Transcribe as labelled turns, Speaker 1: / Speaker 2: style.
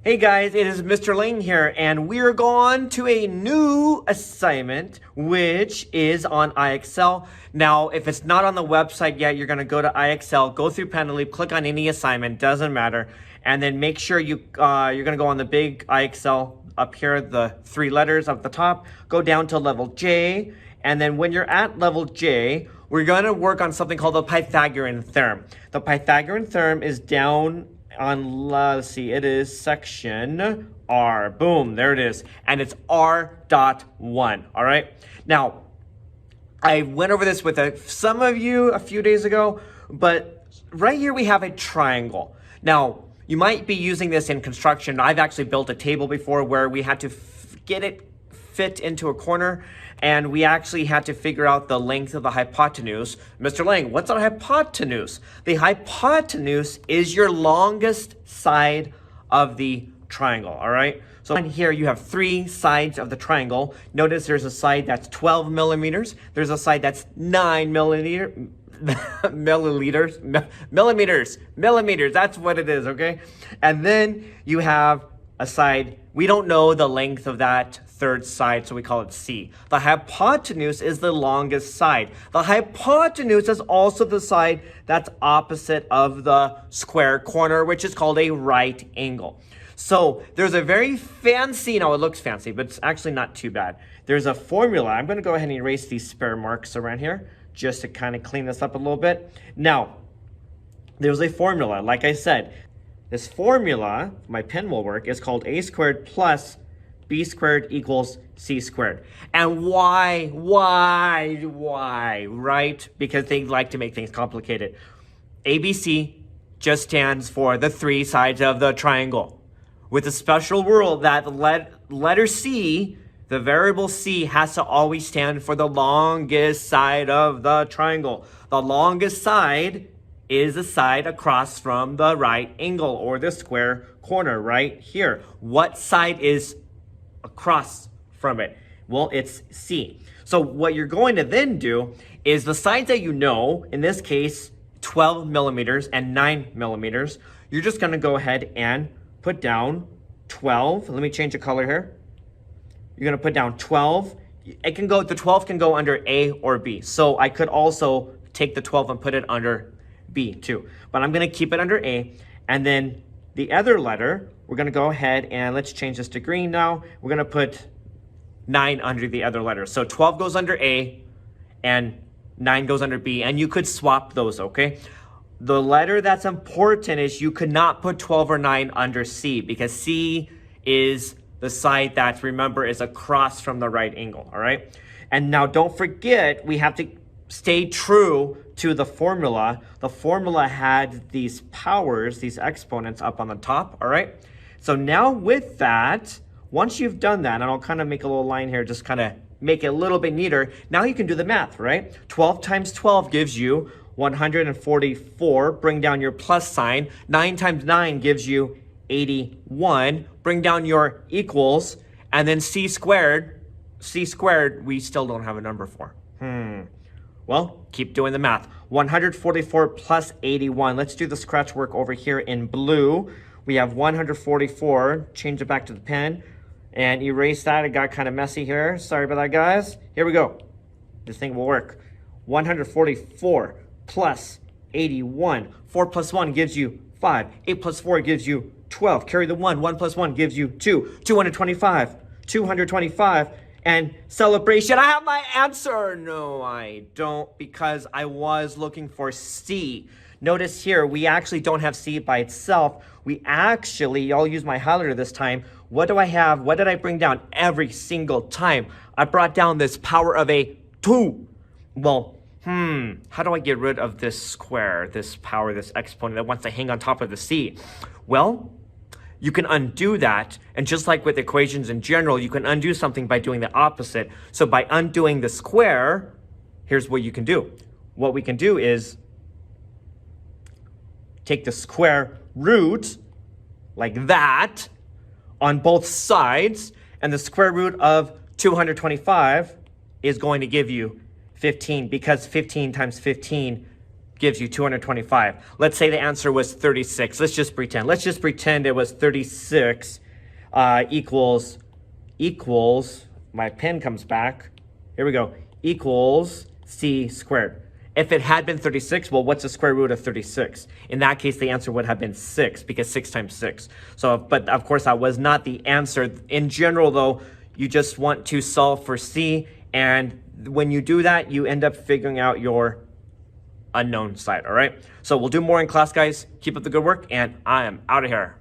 Speaker 1: Hey guys, it is Mr. Lane here, and we're going to a new assignment, which is on IXL. Now, if it's not on the website yet, you're going to go to IXL, go through Penalty, click on any assignment, doesn't matter, and then make sure you're going to go on the big IXL up here, the 3 letters up the top, go down to level J, and then when you're at level J, we're going to work on something called the Pythagorean theorem. The Pythagorean theorem is down on, let's see, it is section R. Boom, there it is. And it's R.1, all right? Now, I went over this with some of you a few days ago, but right here we have a triangle. Now, you might be using this in construction. I've actually built a table before where we had to get it fit into a corner, and we actually had to figure out the length of the hypotenuse. Mr. Lang, what's a hypotenuse? The hypotenuse is your longest side of the triangle, all right? So in here you have 3 sides of the triangle. Notice there's a side that's 12 millimeters. There's a side that's 9 millimeters. Millimeters, that's what it is, okay? And then you have a side, we don't know the length of that third side, so we call it C. The hypotenuse is the longest side. The hypotenuse is also the side that's opposite of the square corner, which is called a right angle. So there's a very fancy, now it looks fancy, but it's actually not too bad. There's a formula. I'm going to go ahead and erase these spare marks around here just to kind of clean this up a little bit. Now, there's a formula, like I said. This formula, my pen will work, is called a squared plus b squared equals c squared. And why, right? Because they like to make things complicated. ABC just stands for the 3 sides of the triangle. With a special rule that the letter C, the variable C, has to always stand for the longest side of the triangle. The longest side is the side across from the right angle or the square corner right here. What side is across from it? Well, it's C. So what you're going to then do is the sides that you know, in this case, 12 millimeters and 9 millimeters, you're just going to go ahead and put down 12. Let me change the color here. You're going to put down 12. It can go, the 12 can go under A or B. So I could also take the 12 and put it under B too. But I'm going to keep it under A. And then the other letter, we're going to go ahead and let's change this to green now. We're going to put 9 under the other letter. So 12 goes under A and 9 goes under B. And you could swap those, okay? The letter that's important is you could not put 12 or 9 under C because C is the side that, remember, is across from the right angle, all right? And now don't forget, we have to stay true to the formula. The formula had these powers, these exponents up on the top, all right? So now with that, once you've done that, and I'll kind of make a little line here, just kind of make it a little bit neater, now you can do the math, right? 12 times 12 gives you 144. Bring down your plus sign. 9 times 9 gives you 81. Bring down your equals, and then C squared, we still don't have a number for. Well, keep doing the math. 144 plus 81. Let's do the scratch work over here in blue. We have 144. Change it back to the pen and erase that. It got kind of messy here. Sorry about that, guys. Here we go. This thing will work. 144 plus 81. 4 plus 1 gives you 5. 8 plus 4 gives you 12. Carry the 1. 1 plus 1 gives you 2. 225. 225. And celebration, I have my answer. No, I don't, because I was looking for C. Notice here, we actually don't have C by itself. We actually, I'll use my highlighter this time. What do I have? What did I bring down every single time? I brought down this power of a 2. Well, how do I get rid of this square, this power, this exponent that wants to hang on top of the C? Well, you can undo that, and just like with equations in general, you can undo something by doing the opposite. So by undoing the square, here's what you can do. What we can do is take the square root, like that, on both sides, and the square root of 225 is going to give you 15, because 15 times 15 gives you 225. Let's say the answer was 36. Let's just pretend. Let's just pretend it was 36 equals, my pen comes back. Here we go. Equals c squared. If it had been 36, well, what's the square root of 36? In that case, the answer would have been 6, because 6 times 6. So, but of course, that was not the answer. In general, though, you just want to solve for c, and when you do that, you end up figuring out your unknown side, all right? So we'll do more in class, guys. Keep up the good work, and I am out of here.